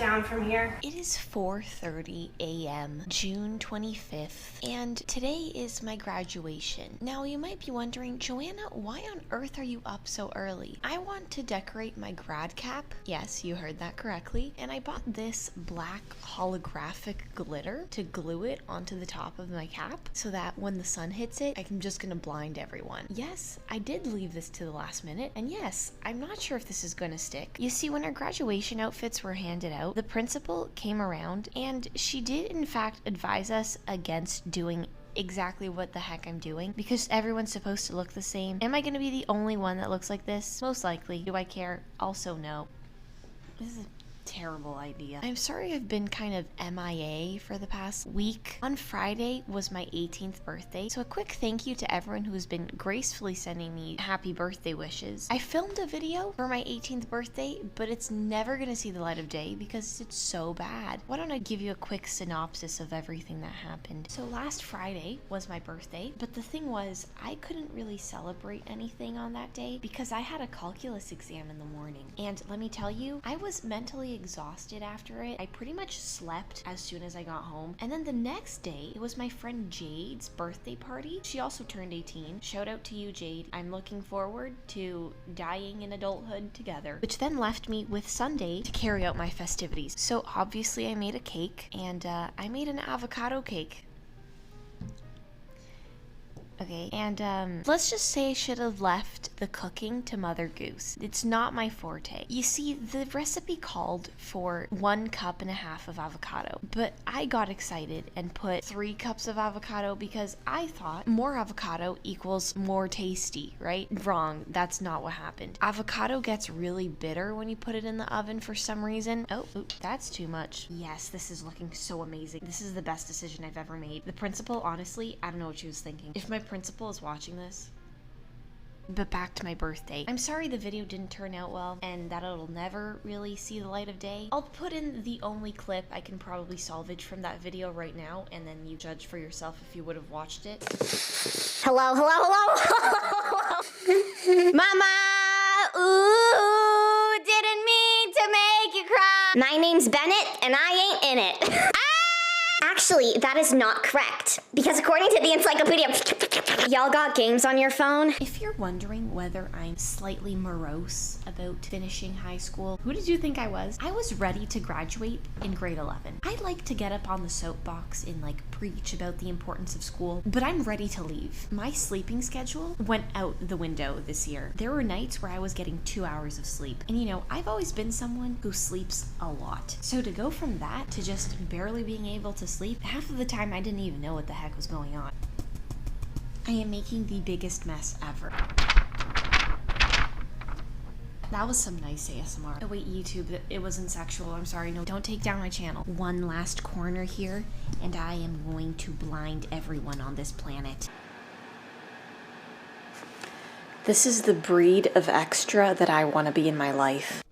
down from here? It is 4:30 a.m., June 25th, and today is my graduation. Now, you might be wondering, Joanna, why on earth are you up so early? I want to decorate my grad cap. Yes, you heard that correctly. And I bought this black holographic glitter to glue it onto the top of my cap so that when the sun hits it, I'm just gonna blind everyone. Yes, I did leave this to the last minute, and yes, I'm not sure if this is gonna stick. You see, when our graduation outfits were handed out, the principal came around and she did in fact advise us against doing exactly what the heck I'm doing because everyone's supposed to look the same. Am I gonna be the only one that looks like this? Most likely. Do I care? Also no. This is a terrible idea. I'm sorry I've been kind of MIA for the past week. On Friday was my 18th birthday, so a quick thank you to everyone who's been gracefully sending me happy birthday wishes. I filmed a video for my 18th birthday, but it's never gonna see the light of day because it's so bad. Why don't I give you a quick synopsis of everything that happened? So last Friday was my birthday, but the thing was, I couldn't really celebrate anything on that day because I had a calculus exam in the morning. And let me tell you, I was mentally exhausted after it. I pretty much slept as soon as I got home. And then the next day, it was my friend Jade's birthday party. She also turned 18. Shout out to you, Jade. I'm looking forward to dying in adulthood together. Which then left me with Sunday to carry out my festivities. So obviously I made a cake, and I made an avocado cake. Okay, and let's just say I should have left the cooking to Mother Goose. It's not my forte. You see, the recipe called for 1.5 cups of avocado, but I got excited and put 3 cups of avocado because I thought more avocado equals more tasty, right? Wrong, that's not what happened. Avocado gets really bitter when you put it in the oven for some reason. Oh, that's too much. Yes, this is looking so amazing. This is the best decision I've ever made. The principal, honestly, I don't know what she was thinking. If my principal is watching this. But back to my birthday. I'm sorry the video didn't turn out well and that it'll never really see the light of day. I'll put in the only clip I can probably salvage from that video right now, and then you judge for yourself if you would have watched it. Hello. Mama! Ooh, didn't mean to make you cry. My name's Bennett and I ain't in it. Actually, that is not correct, because according to the encyclopedia, y'all got games on your phone? If you're wondering whether I'm slightly morose about finishing high school, who did you think I was? I was ready to graduate in grade 11. I like to get up on the soapbox and preach about the importance of school, but I'm ready to leave. My sleeping schedule went out the window this year. There were nights where I was getting 2 hours of sleep. And I've always been someone who sleeps a lot. So to go from that to just barely being able to sleep, half of the time I didn't even know what the heck was going on. I am making the biggest mess ever. That was some nice ASMR. Oh wait, YouTube, it wasn't sexual. I'm sorry. No, don't take down my channel. One last corner here, and I am going to blind everyone on this planet. This is the breed of extra that I want to be in my life.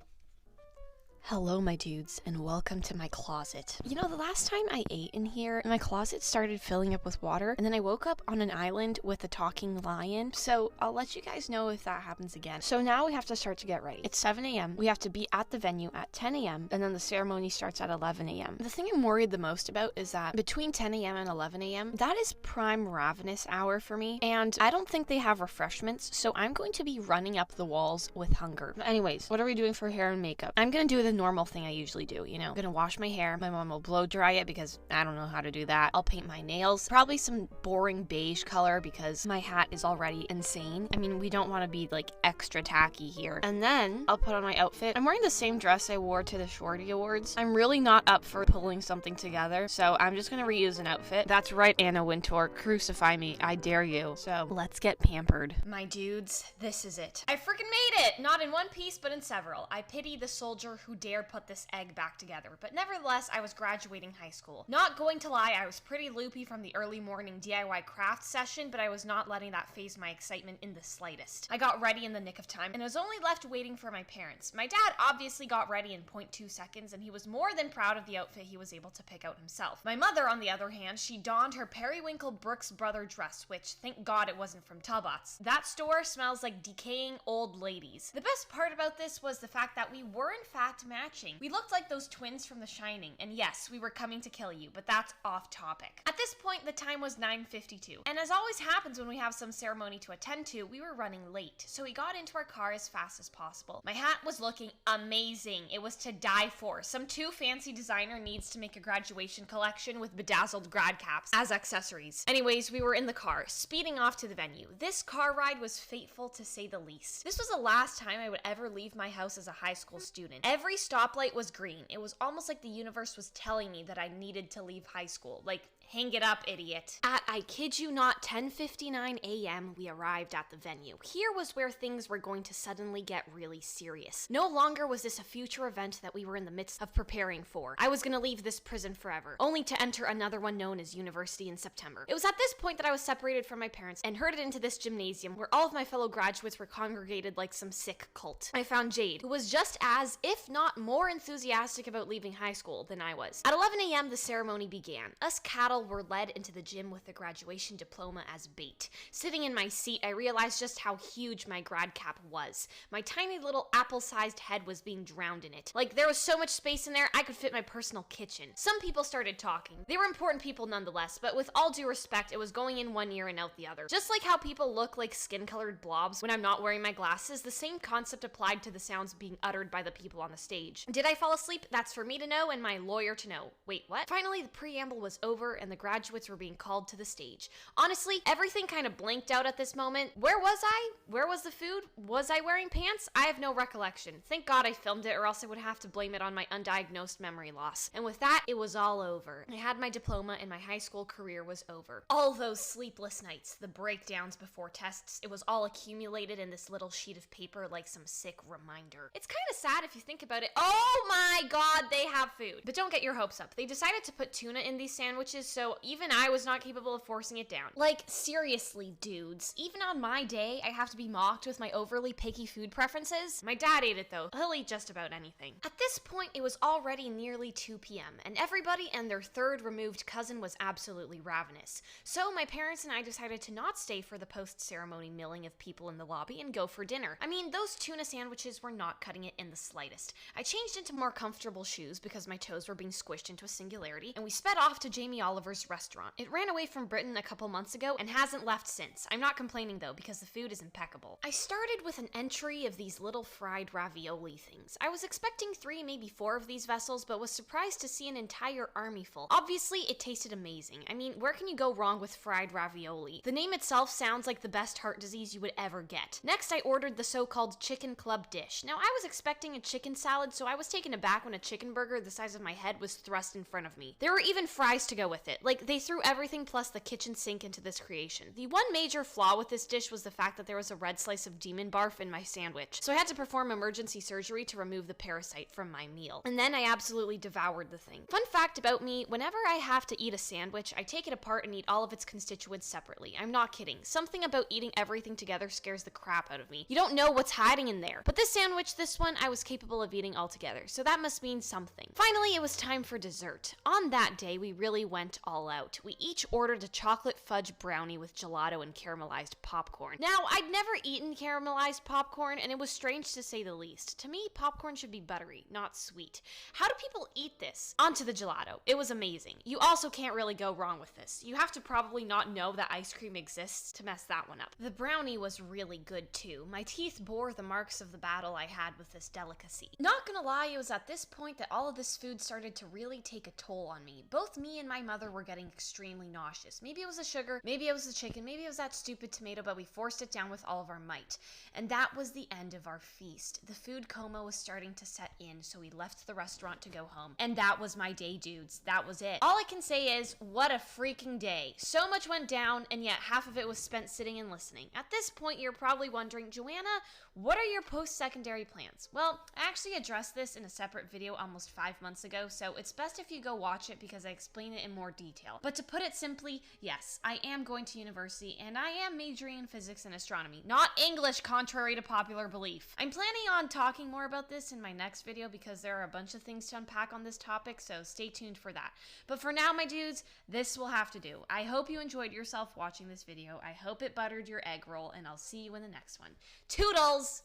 Hello, my dudes, and welcome to my closet. The last time I ate in here, my closet started filling up with water, and then I woke up on an island with a talking lion, so I'll let you guys know if that happens again. So now we have to start to get ready. It's 7 a.m. We have to be at the venue at 10 a.m., and then the ceremony starts at 11 a.m. The thing I'm worried the most about is that between 10 a.m. and 11 a.m., that is prime ravenous hour for me, and I don't think they have refreshments, so I'm going to be running up the walls with hunger. Anyways, what are we doing for hair and makeup? I'm gonna do the normal thing I usually do, I'm gonna wash my hair. My mom will blow dry it because I don't know how to do that. I'll paint my nails, probably some boring beige color because my hat is already insane. We don't want to be extra tacky here. And then I'll put on my outfit. I'm wearing the same dress I wore to the Shorty Awards. I'm really not up for pulling something together, so I'm just gonna reuse an outfit. That's right, Anna Wintour, crucify me, I dare you. So let's get pampered. My dudes, this is it. I freaking made it! Not in one piece, but in several. I pity the soldier who dare put this egg back together, but nevertheless, I was graduating high school. Not going to lie, I was pretty loopy from the early morning DIY craft session, but I was not letting that phase my excitement in the slightest. I got ready in the nick of time, and I was only left waiting for my parents. My dad obviously got ready in 0.2 seconds, and he was more than proud of the outfit he was able to pick out himself. My mother, on the other hand, she donned her Periwinkle Brooks Brother dress, which, thank God it wasn't from Talbots. That store smells like decaying old ladies. The best part about this was the fact that we were in fact matching. We looked like those twins from The Shining, and yes, we were coming to kill you, but that's off topic. At this point, the time was 9:52, and as always happens when we have some ceremony to attend to, we were running late, so we got into our car as fast as possible. My hat was looking amazing. It was to die for. Some too fancy designer needs to make a graduation collection with bedazzled grad caps as accessories. Anyways, we were in the car, speeding off to the venue. This car ride was fateful to say the least. This was the last time I would ever leave my house as a high school student. Every stoplight was green. It was almost like the universe was telling me that I needed to leave high school. Like, hang it up, idiot. At, I kid you not, 10:59 a.m., we arrived at the venue. Here was where things were going to suddenly get really serious. No longer was this a future event that we were in the midst of preparing for. I was gonna leave this prison forever, only to enter another one known as university in September. It was at this point that I was separated from my parents and herded into this gymnasium where all of my fellow graduates were congregated like some sick cult. I found Jade, who was just as, if not more enthusiastic about leaving high school than I was. At 11 a.m., the ceremony began. Us cattle were led into the gym with the graduation diploma as bait. Sitting in my seat, I realized just how huge my grad cap was. My tiny little apple-sized head was being drowned in it. Like, there was so much space in there, I could fit my personal kitchen. Some people started talking. They were important people nonetheless, but with all due respect, it was going in one ear and out the other. Just like how people look like skin-colored blobs when I'm not wearing my glasses, the same concept applied to the sounds being uttered by the people on the stage. Did I fall asleep? That's for me to know and my lawyer to know. Wait, what? Finally, the preamble was over and the graduates were being called to the stage. Honestly, everything kind of blanked out at this moment. Where was I? Where was the food? Was I wearing pants? I have no recollection. Thank God I filmed it, or else I would have to blame it on my undiagnosed memory loss. And with that, it was all over. I had my diploma and my high school career was over. All those sleepless nights, the breakdowns before tests, it was all accumulated in this little sheet of paper like some sick reminder. It's kind of sad if you think about it. Oh my God, they have food. But don't get your hopes up. They decided to put tuna in these sandwiches, so even I was not capable of forcing it down. Like, seriously, dudes. Even on my day, I have to be mocked with my overly picky food preferences. My dad ate it though. He'll eat just about anything. At this point, it was already nearly 2 p.m., and everybody and their third removed cousin was absolutely ravenous. So my parents and I decided to not stay for the post-ceremony milling of people in the lobby and go for dinner. I mean, those tuna sandwiches were not cutting it in the slightest. I changed into more comfortable shoes because my toes were being squished into a singularity, and we sped off to Jamie Oliver's restaurant. It ran away from Britain a couple months ago and hasn't left since. I'm not complaining though, because the food is impeccable. I started with an entry of these little fried ravioli things. I was expecting 3, maybe 4 of these vessels, but was surprised to see an entire army full. Obviously, it tasted amazing. I mean, where can you go wrong with fried ravioli? The name itself sounds like the best heart disease you would ever get. Next, I ordered the so-called chicken club dish. Now, I was expecting a chicken salad, so I was taken aback when a chicken burger the size of my head was thrust in front of me. There were even fries to go with it. Like, they threw everything plus the kitchen sink into this creation. The one major flaw with this dish was the fact that there was a red slice of demon barf in my sandwich, so I had to perform emergency surgery to remove the parasite from my meal. And then I absolutely devoured the thing. Fun fact about me, whenever I have to eat a sandwich, I take it apart and eat all of its constituents separately. I'm not kidding. Something about eating everything together scares the crap out of me. You don't know what's hiding in there. But this sandwich, this one, I was capable of eating altogether, so that must mean something. Finally, it was time for dessert. On that day, we really went all out. We each ordered a chocolate fudge brownie with gelato and caramelized popcorn. Now, I'd never eaten caramelized popcorn, and it was strange to say the least. To me, popcorn should be buttery, not sweet. How do people eat this? Onto the gelato. It was amazing. You also can't really go wrong with this. You have to probably not know that ice cream exists to mess that one up. The brownie was really good too. My teeth bore the marks of the battle I had with this delicacy. Not gonna lie, it was at this point that all of this food started to really take a toll on me. Both me and my mother were getting extremely nauseous. Maybe it was the sugar, maybe it was the chicken, maybe it was that stupid tomato, but we forced it down with all of our might. And that was the end of our feast. The food coma was starting to set in, so we left the restaurant to go home. And that was my day, dudes. That was it. All I can say is, what a freaking day. So much went down, and yet half of it was spent sitting and listening. At this point, you're probably wondering, Joanna, what are your post-secondary plans? Well, I actually addressed this in a separate video almost 5 months ago, so it's best if you go watch it because I explain it in more detail. But to put it simply, yes, I am going to university, and I am majoring in physics and astronomy, not English, contrary to popular belief. I'm planning on talking more about this in my next video because there are a bunch of things to unpack on this topic, so stay tuned for that. But for now, my dudes, this will have to do. I hope you enjoyed yourself watching this video. I hope it buttered your egg roll, and I'll see you in the next one. Toodles!